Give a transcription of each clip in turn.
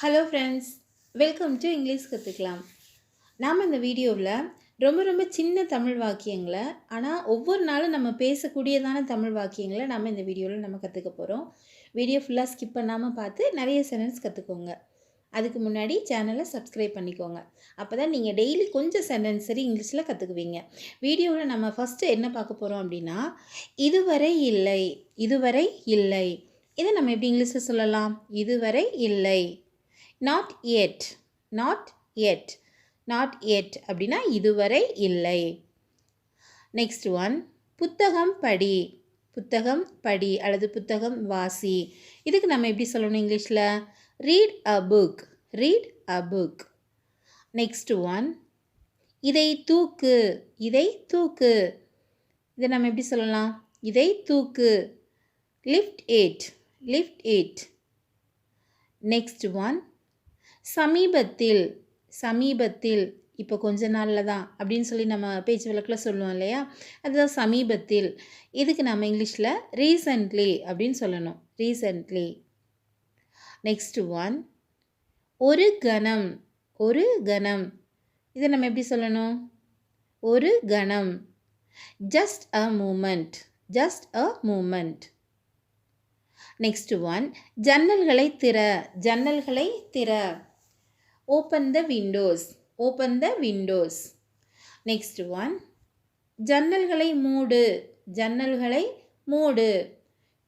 Hello friends, welcome to English கற்றுக்கலாம். நாம் இந்த வீடியோவில் ரொம்ப சின்ன தமிழ் வாக்கியங்களை, ஆனால் ஒவ்வொரு நாளும் நம்ம பேசக்கூடியதான தமிழ் வாக்கியங்களை இந்த வீடியோவில் நம்ம கற்றுக்க போகிறோம். வீடியோ ஃபுல்லாக ஸ்கிப் பண்ணாமல் பார்த்து நிறைய சென்டென்ஸ் கற்றுக்கோங்க. அதுக்கு முன்னாடி சேனலை சப்ஸ்கிரைப் பண்ணிக்கோங்க. அப்போ தான் நீங்கள் டெய்லி கொஞ்சம் சென்டென்ஸ் சரி இங்கிலீஷில் கற்றுக்குவீங்க. வீடியோவில் நம்ம ஃபஸ்ட்டு என்ன பார்க்க போகிறோம் அப்படின்னா, இதுவரை இல்லை. இதுவரை இல்லை, இதை நம்ம எப்படி இங்கிலீஷில் சொல்லலாம்? இதுவரை இல்லை. not yet, not yet, not yet அப்படின்னா இதுவரை இல்லை. நெக்ஸ்ட் ஒன், புத்தகம் படி. புத்தகம் படி அல்லது புத்தகம் வாசி. இதுக்கு நம்ம எப்படி சொல்லணும் இங்கிலீஷில்? read a book, read a book. Next one, இதை தூக்கு. இதை தூக்கு. இதை நம்ம எப்படி சொல்லலாம்? இதை தூக்கு. lift it, lift it. Next one, சமீபத்தில். சமீபத்தில், இப்போ கொஞ்ச நாளில் தான் அப்படின்னு சொல்லி நம்ம பேச்சு வழக்கில் சொல்லுவோம் இல்லையா? அதுதான் சமீபத்தில். இதுக்கு நம்ம இங்கிலீஷில் ரீசன்ட்லி அப்படின்னு சொல்லணும். ரீசன்ட்லி. நெக்ஸ்ட் ஒன், ஒரு கணம். ஒரு கணம். இதை நம்ம எப்படி சொல்லணும்? ஒரு கணம். Just a moment. Just a moment. Next one, ஜன்னல்களை திற. ஜன்னல்களை திற. Open the windows. Open the windows. Next one, ஜன்னல்களை மூடு. ஜன்னல்களை மூடு.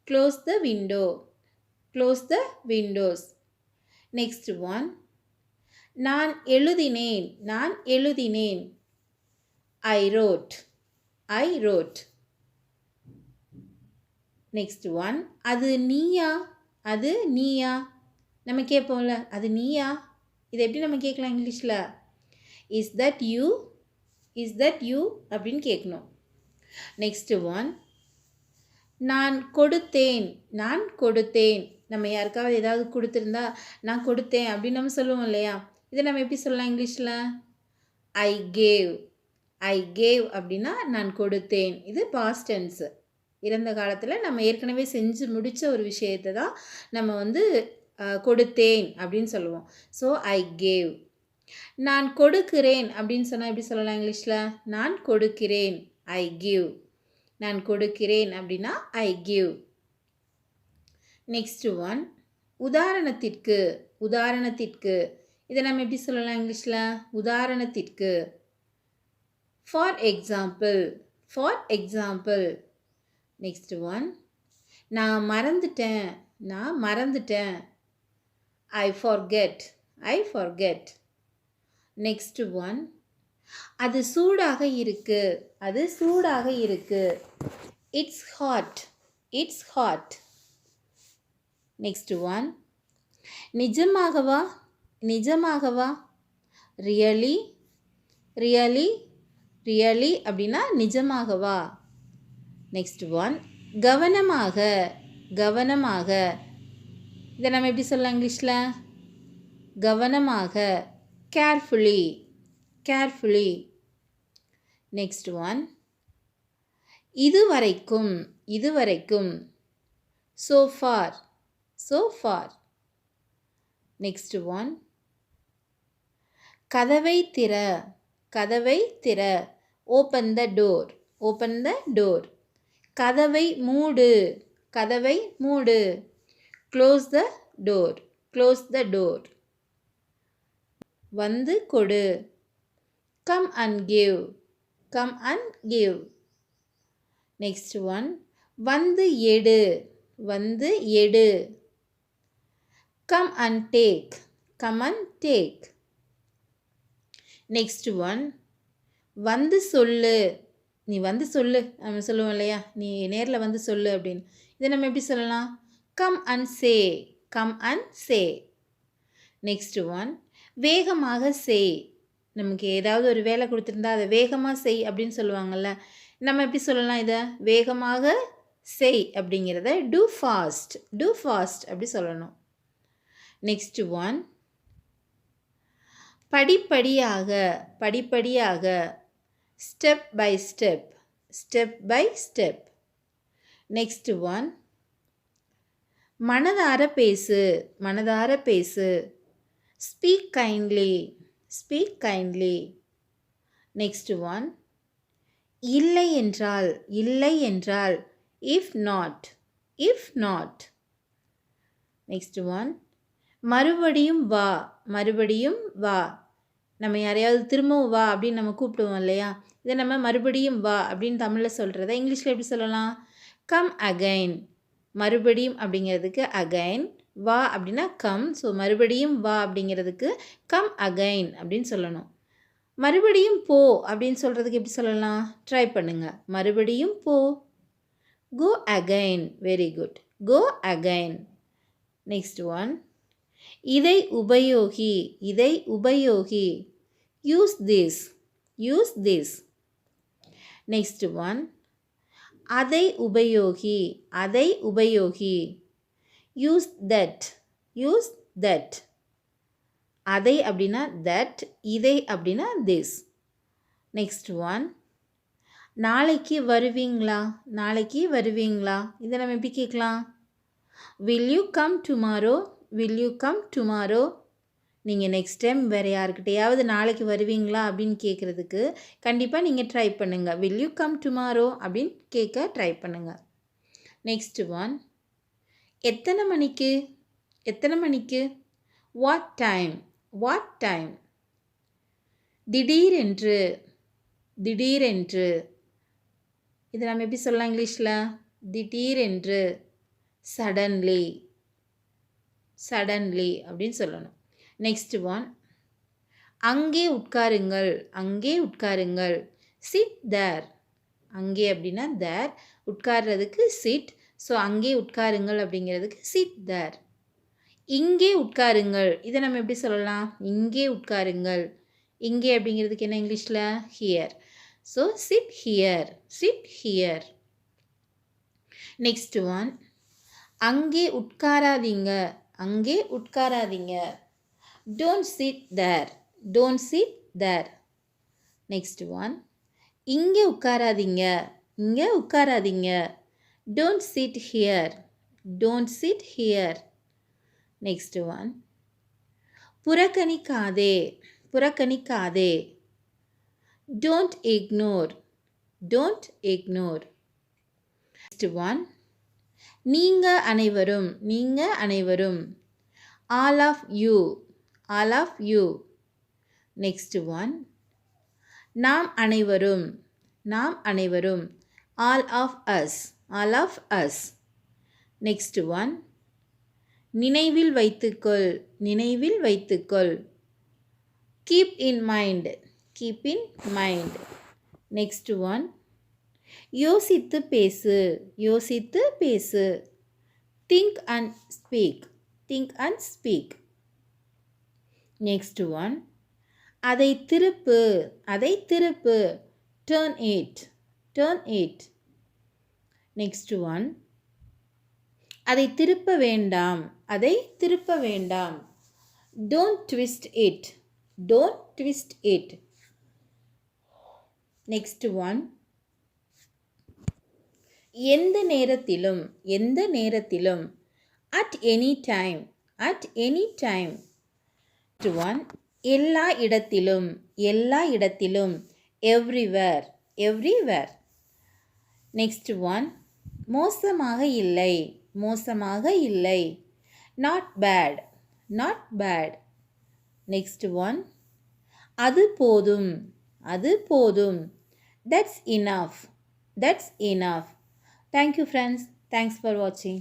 Close the window. Close the windows. Next one, நான் எழுதினேன். நான் எழுதினேன். I wrote. I wrote. Next one, அது நீயா. அது நீயா. நம்ம கேட்போம்ல, அது நீயா. இதை எப்படி நம்ம கேட்கலாம் இங்கிலீஷில்? Is that you. Is that you அப்படின்னு கேட்கணும். நெக்ஸ்ட் ஒன், நான் கொடுத்தேன். நான் கொடுத்தேன். நம்ம யாருக்காவது ஏதாவது கொடுத்துருந்தா நான் கொடுத்தேன் அப்படின்னு நம்ம சொல்லுவோம் இல்லையா? இதை நம்ம எப்படி சொல்லலாம் இங்கிலீஷில்? I gave. ஐ கேவ் அப்படின்னா நான் கொடுத்தேன். இது பாஸ்ட் டென்ஸு. இறந்த காலத்தில் நம்ம ஏற்கனவே செஞ்சு முடித்த ஒரு விஷயத்தை தான் நம்ம கொடுத்தேன் அப்படின்னு சொல்லுவோம். So I gave. நான் கொடுக்கிறேன் அப்படின்னு சொன்னால் எப்படி சொல்லலாம் இங்கிலீஷில்? நான் கொடுக்கிறேன். I give. நான் கொடுக்கிறேன் அப்படின்னா ஐ கிவ். நெக்ஸ்ட் ஒன், உதாரணத்திற்கு. உதாரணத்திற்கு. இதை நம்ம எப்படி சொல்லலாம் இங்கிலீஷில்? உதாரணத்திற்கு. For example. For example. Next one, நான் மறந்துட்டேன். நான் மறந்துட்டேன். I forget. I forget. Next one, அது சூடாக இருக்கு. அது சூடாக இருக்கு. It's hot. It's hot. Next one, நிஜமாகவா. நிஜமாகவா. ரியலி. ரியலி. ரியலி அப்படின்னா நிஜமாகவா. நெக்ஸ்ட் ஒன், கவனமாக. கவனமாக. இதை நம்ம எப்படி சொல்லலாம் இங்கிலீஷில்? கவனமாக. கேர்ஃபுல்லி. கேர்ஃபுல்லி. நெக்ஸ்ட் ஒன், இதுவரைக்கும். இதுவரைக்கும். so far. so far. Next one, கதவை திற. கதவை திற. Open the door. Open the door. கதவை மூடு. கதவை மூடு. Close the door. Close the door. வந்து கொடு. Come and give. Come and give. Next one, வந்து எடு. வந்து எடு. Come and take. Come and take. Next one, வந்து சொல்லு. நீ வந்து சொல்லு. நம்ம சொல்லுவோம் இல்லையா? நீ நேரில் வந்து சொல்லு அப்படின்னு. இதை நம்ம எப்படி சொல்லலாம்? Come and say. Come and say. Next one, வேகமாக செய். நமக்கு ஏதாவது ஒரு வேலை கொடுத்துருந்தா அதை வேகமாக செய் அப்படின்னு சொல்லுவாங்கள்ல. நம்ம எப்படி சொல்லலாம் இதை? வேகமாக செய் அப்படிங்கிறத டூ ஃபாஸ்ட். டூ ஃபாஸ்ட் அப்படி சொல்லணும். நெக்ஸ்ட் ஒன், படிப்படியாக. படிப்படியாக. Step by step. Step by step. Next one, மனதார பேசு. மனதார பேசு. Speak kindly. Speak kindly. Next one. இல்லை என்றால். இல்லை என்றால். If not. If not. Next one. மறுபடியும் வா. மறுபடியும் வா. நம்ம யாரையாவது திரும்பவும் வா அப்படின்னு நம்ம கூப்பிடுவோம் இல்லையா, இதை நம்ம மறுபடியும் வா அப்படின்னு தமிழில் சொல்கிறத இங்கிலீஷில் எப்படி சொல்லலாம்? Come again. மறுபடியும் அப்படிங்கிறதுக்கு அகைன், வா அப்படின்னா கம். ஸோ மறுபடியும் வா அப்படிங்கிறதுக்கு கம் அகைன் அப்படின்னு சொல்லணும். மறுபடியும் போ அப்படின்னு சொல்கிறதுக்கு எப்படி சொல்லலாம்? ட்ரை பண்ணுங்கள். மறுபடியும் போ. Go again. Very good. Go again. Next one. இதை உபயோகி. இதை உபயோகி. Use this. Use this. Next one. அதை உபயோகி. அதை உபயோகி. Use that. Use that. அதை அப்படின்னா தட், இதை அப்படின்னா திஸ். Next one. நாளைக்கு வருவீங்களா. நாளைக்கு வருவீங்களா. இதை நம்ம எப்படி கேட்கலாம்? Will you come tomorrow. Will you come tomorrow. நீங்கள் நெக்ஸ்ட் டைம் வேறு யாருக்கிட்டையாவது நாளைக்கு வருவீங்களா அப்படின்னு கேட்குறதுக்கு கண்டிப்பாக நீங்கள் ட்ரை பண்ணுங்கள். வில் யூ கம் டுமாரோ அப்படின்னு கேட்க ட்ரை பண்ணுங்கள். Next one. எத்தனை மணிக்கு. எத்தனை மணிக்கு. What time. What time. திடீரென்று. திடீரென்று. இதை நம்ம எப்படி சொல்லலாம் இங்கிலீஷில்? திடீரென்று. சடன்லி. சடன்லி அப்படின்னு சொல்லணும். Next one. அங்கே உட்காருங்கள். அங்கே உட்காருங்கள். சிட் தேர். அங்கே அப்படின்னா தேர், உட்கார்றதுக்கு சிட். ஸோ அங்கே உட்காருங்கள் அப்படிங்கிறதுக்கு சிட் தேர். இங்கே உட்காருங்கள். இதை நம்ம எப்படி சொல்லலாம்? இங்கே உட்காருங்கள். இங்கே அப்படிங்கிறதுக்கு என்ன இங்கிலீஷில்? Here. So chit here. Chit here. Next one. அங்கே உட்காராதீங்க. அங்கே உட்காராதீங்க. Don't sit there. Don't sit there. Next one. இங்கே உட்காராதீங்க. இங்கே உட்காராதீங்க. Don't sit here. Don't sit here. Next one. புறக்கணிக்காதே. புறக்கணிக்காதே. Don't ignore. Don't ignore. Next one. நீங்க அனைவரும். நீங்க அனைவரும். All of you. All of you. Next one. நாம் அனைவரும். நாம் அனைவரும். All of us. All of us. Next one. நினைவில் வைத்துக்கொள். நினைவில் வைத்துக்கொள். Keep in mind. Keep in mind. Next one. யோசித்து பேசு. யோசித்து பேசு. Think and speak. Think and speak. Next one. அதை திருப்பு. அதை திருப்பு. Turn it. Turn it. Next one. அதை திருப்ப வேண்டாம். அதை திருப்ப வேண்டாம். Don't twist it. Don't twist it. Next one. எந்த நேரத்திலும். எந்த நேரத்திலும். At any time. At any time. Next one. எல்லா இடத்திலும். எல்லா இடத்திலும். Everywhere. Everywhere. Next one. மோசமாக இல்லை. மோசமாக இல்லை. Not bad. Not bad. Next one. அது போதும். அது போதும். That's enough. That's enough. Thank you friends. Thanks for watching.